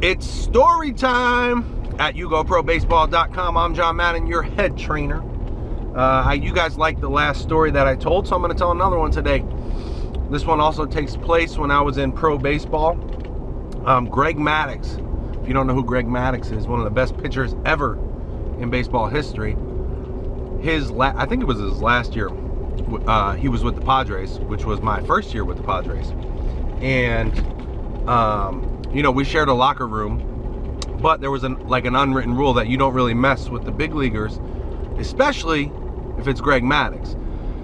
It's story time at YouGoProBaseball.com. I'm John Madden, your head trainer. You guys liked the last story that I told, so I'm going to tell another one today. This one also takes place when I was in pro baseball. Greg Maddux, if you don't know who Greg Maddux is, one of the best pitchers ever in baseball history. I think it was his last year. He was with the Padres, which was my first year with the Padres. And you know, we shared a locker room, but there was an unwritten rule that you don't really mess with the big leaguers, especially if it's Greg Maddux.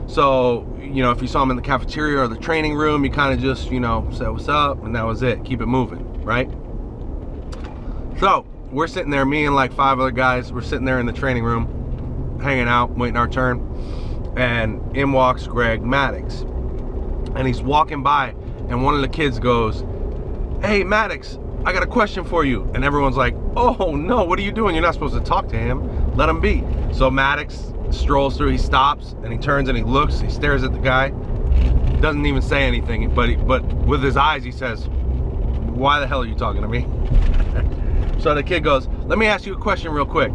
So, you know, if you saw him in the cafeteria or the training room, you kind of just, you know, say what's up, and that was it. Keep it moving, right? So we're sitting there, me and like 5 other guys, we're sitting there in the training room, hanging out, waiting our turn, and in walks Greg Maddux. And he's walking by, and one of the kids goes, "Hey, Maddux, I got a question for you." And everyone's like, "Oh no, what are you doing? You're not supposed to talk to him. Let him be." So Maddux strolls through, he stops, and he turns and he looks, he stares at the guy, doesn't even say anything, but with his eyes he says, "Why the hell are you talking to me?" So the kid goes, "Let me ask you a question real quick.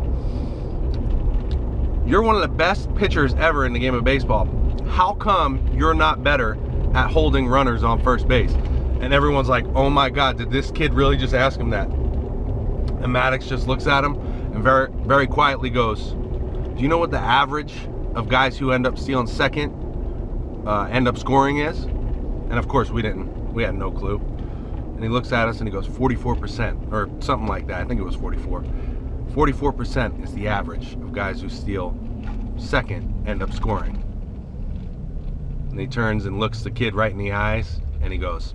You're one of the best pitchers ever in the game of baseball. How come you're not better at holding runners on first base?" And everyone's like, "Oh my God, did this kid really just ask him that?" And Maddux just looks at him and very, very quietly goes, "Do you know what the average of guys who end up stealing second end up scoring is?" And of course we had no clue. And he looks at us and he goes, 44%, or something like that. I think it was 44. 44% is the average of guys who steal second end up scoring. And he turns and looks the kid right in the eyes and he goes,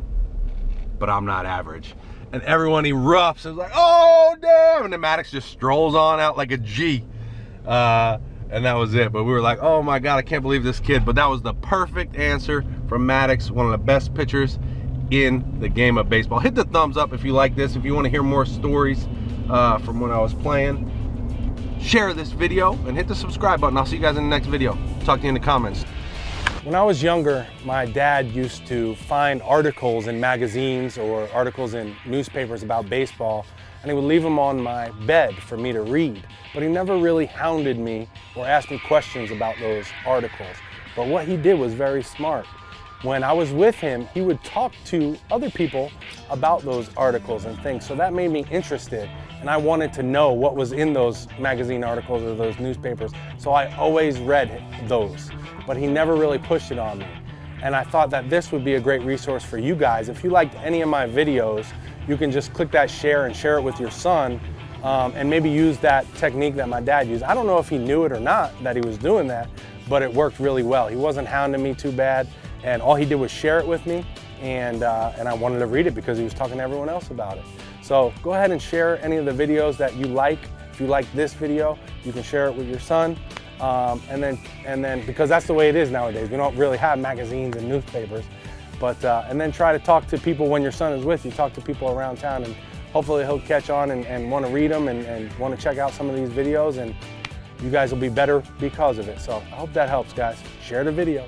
"But I'm not average." And everyone erupts and is like, "Oh damn!" And then Maddux just strolls on out like a G. And that was it. But we were like, "Oh my God, I can't believe this kid." But that was the perfect answer from Maddux, one of the best pitchers in the game of baseball. Hit the thumbs up if you like this. If you want to hear more stories from when I was playing, share this video and hit the subscribe button. I'll see you guys in the next video. Talk to you in the comments. When I was younger, my dad used to find articles in magazines or articles in newspapers about baseball, and he would leave them on my bed for me to read. But he never really hounded me or asked me questions about those articles. But what he did was very smart. When I was with him, he would talk to other people about those articles and things. So that made me interested, and I wanted to know what was in those magazine articles or those newspapers. So I always read those, but he never really pushed it on me. And I thought that this would be a great resource for you guys. If you liked any of my videos, you can just click that share and share it with your son, and maybe use that technique that my dad used. I don't know if he knew it or not that he was doing that, but it worked really well. He wasn't hounding me too bad, and all he did was share it with me, and I wanted to read it because he was talking to everyone else about it. So go ahead and share any of the videos that you like. If you like this video, you can share it with your son, and then because that's the way it is nowadays. We don't really have magazines and newspapers, but and then try to talk to people when your son is with you. Talk to people around town, and hopefully he'll catch on and want to read them and want to check out some of these videos, and you guys will be better because of it. So I hope that helps, guys. Share the video.